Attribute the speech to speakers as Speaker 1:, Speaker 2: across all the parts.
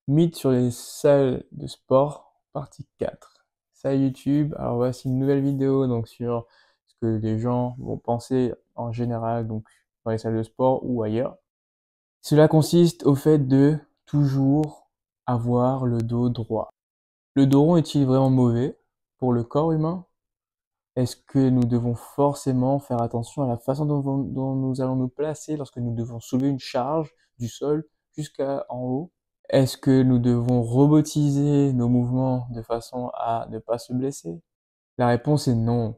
Speaker 1: Mythe sur les salles de sport, partie 4. Salut YouTube, alors voici une nouvelle vidéo donc sur ce que les gens vont penser en général donc dans les salles de sport ou ailleurs. Cela consiste au fait de toujours avoir le dos droit. Le dos rond est-il vraiment mauvais pour le corps humain? Est-ce que nous devons forcément faire attention à la façon dont nous allons nous placer lorsque nous devons soulever une charge du sol jusqu'à en haut? Est-ce que nous devons robotiser nos mouvements de façon à ne pas se blesser? La réponse est non.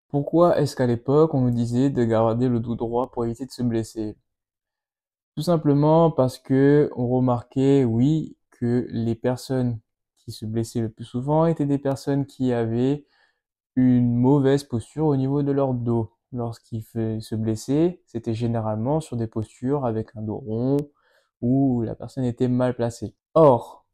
Speaker 1: Pourquoi est-ce qu'à l'époque on nous disait de garder le dos droit pour éviter de se blesser? Tout simplement parce que on remarquait, oui, que les personnes qui se blessaient le plus souvent étaient des personnes qui avaient une mauvaise posture au niveau de leur dos. Lorsqu'ils se blessaient, c'était généralement sur des postures avec un dos rond où la personne était mal placée. Or,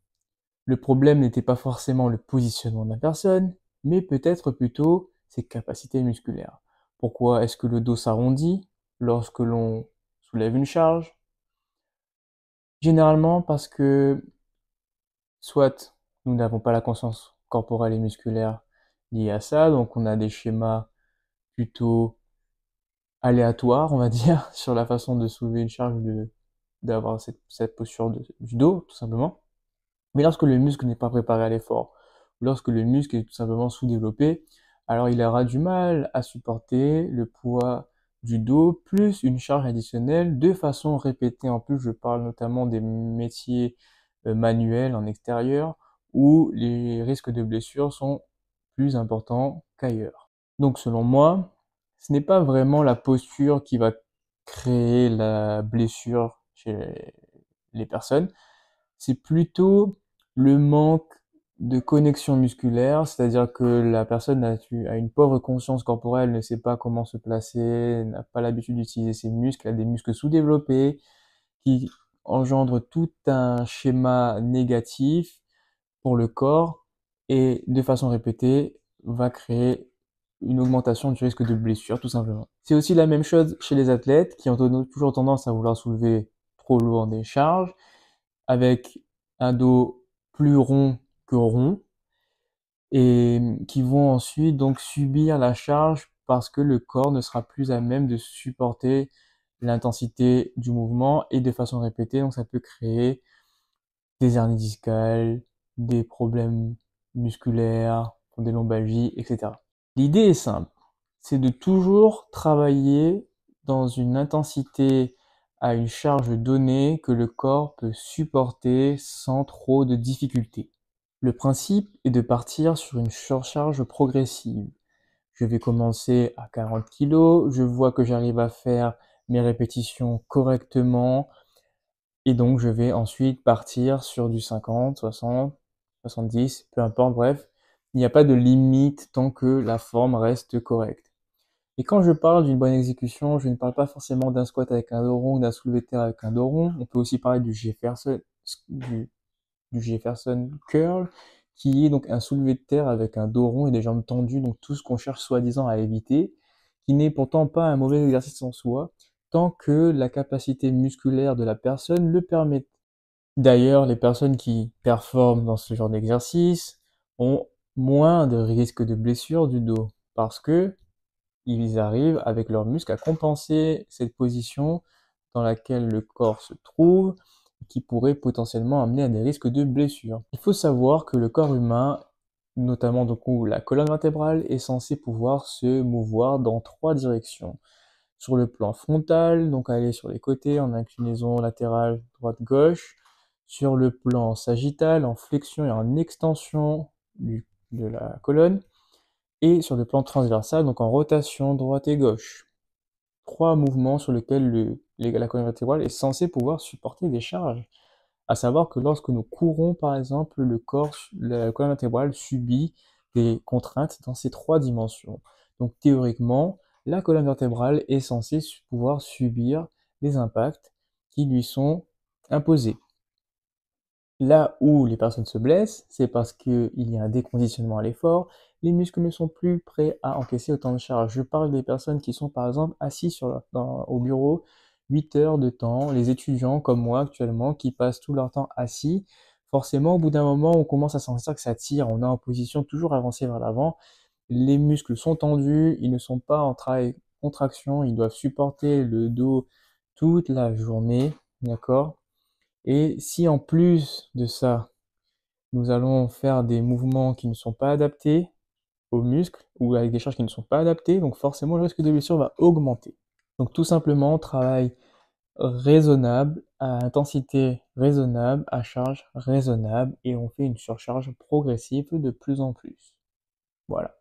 Speaker 1: le problème n'était pas forcément le positionnement de la personne, mais peut-être plutôt ses capacités musculaires. Pourquoi est-ce que le dos s'arrondit lorsque l'on soulève une charge? Généralement parce que soit nous n'avons pas la conscience corporelle et musculaire liée à ça, donc on a des schémas plutôt aléatoires, on va dire, sur la façon de soulever une charge, d'avoir cette posture du dos, tout simplement. Mais lorsque le muscle n'est pas préparé à l'effort, lorsque le muscle est tout simplement sous-développé, alors il aura du mal à supporter le poids du dos plus une charge additionnelle de façon répétée. En plus, je parle notamment des métiers manuels en extérieur où les risques de blessure sont plus importants qu'ailleurs. Donc selon moi, ce n'est pas vraiment la posture qui va créer la blessure chez les personnes, c'est plutôt le manque de connexion musculaire, c'est-à-dire que la personne a une pauvre conscience corporelle, ne sait pas comment se placer, n'a pas l'habitude d'utiliser ses muscles, a des muscles sous-développés qui engendrent tout un schéma négatif pour le corps et de façon répétée va créer une augmentation du risque de blessure tout simplement. C'est aussi la même chose chez les athlètes qui ont toujours tendance à vouloir soulever trop lourd des charges avec un dos plus rond que rond et qui vont ensuite donc subir la charge parce que le corps ne sera plus à même de supporter l'intensité du mouvement et de façon répétée. Donc ça peut créer des hernies discales, des problèmes musculaires, des lombalgies, etc. L'idée est simple, c'est de toujours travailler dans une intensité à une charge donnée que le corps peut supporter sans trop de difficultés. Le principe est de partir sur une surcharge progressive. Je vais commencer à 40 kg, je vois que j'arrive à faire mes répétitions correctement, et donc je vais ensuite partir sur du 50, 60, 70, peu importe, bref. Il n'y a pas de limite tant que la forme reste correcte. Et quand je parle d'une bonne exécution, je ne parle pas forcément d'un squat avec un dos rond ou d'un soulevé de terre avec un dos rond. On peut aussi parler du, du Jefferson curl, qui est donc un soulevé de terre avec un dos rond et des jambes tendues, donc tout ce qu'on cherche soi-disant à éviter, qui n'est pourtant pas un mauvais exercice en soi, tant que la capacité musculaire de la personne le permet. D'ailleurs, les personnes qui performent dans ce genre d'exercice ont moins de risques de blessure du dos, parce que ils arrivent avec leurs muscles à compenser cette position dans laquelle le corps se trouve, qui pourrait potentiellement amener à des risques de blessure. Il faut savoir que le corps humain, notamment donc où la colonne vertébrale, est censée pouvoir se mouvoir dans trois directions. Sur le plan frontal, donc aller sur les côtés en inclinaison latérale droite-gauche. Sur le plan sagittal, en flexion et en extension de la colonne et sur le plan transversal, donc en rotation droite et gauche. Trois mouvements sur lesquels la colonne vertébrale est censée pouvoir supporter des charges. À savoir que lorsque nous courons, par exemple, la colonne vertébrale subit des contraintes dans ces trois dimensions. Donc théoriquement, la colonne vertébrale est censée pouvoir subir des impacts qui lui sont imposés. Là où les personnes se blessent, c'est parce qu'il y a un déconditionnement à l'effort, les muscles ne sont plus prêts à encaisser autant de charges. Je parle des personnes qui sont par exemple assis au bureau 8 heures de temps, les étudiants comme moi actuellement qui passent tout leur temps assis, forcément au bout d'un moment on commence à sentir que ça tire, on est en position toujours avancée vers l'avant, les muscles sont tendus, ils ne sont pas en travail contraction, ils doivent supporter le dos toute la journée, d'accord? Et si en plus de ça, nous allons faire des mouvements qui ne sont pas adaptés aux muscles ou avec des charges qui ne sont pas adaptées, donc forcément le risque de blessure va augmenter. Donc tout simplement, travail raisonnable, à intensité raisonnable, à charge raisonnable, et on fait une surcharge progressive de plus en plus. Voilà.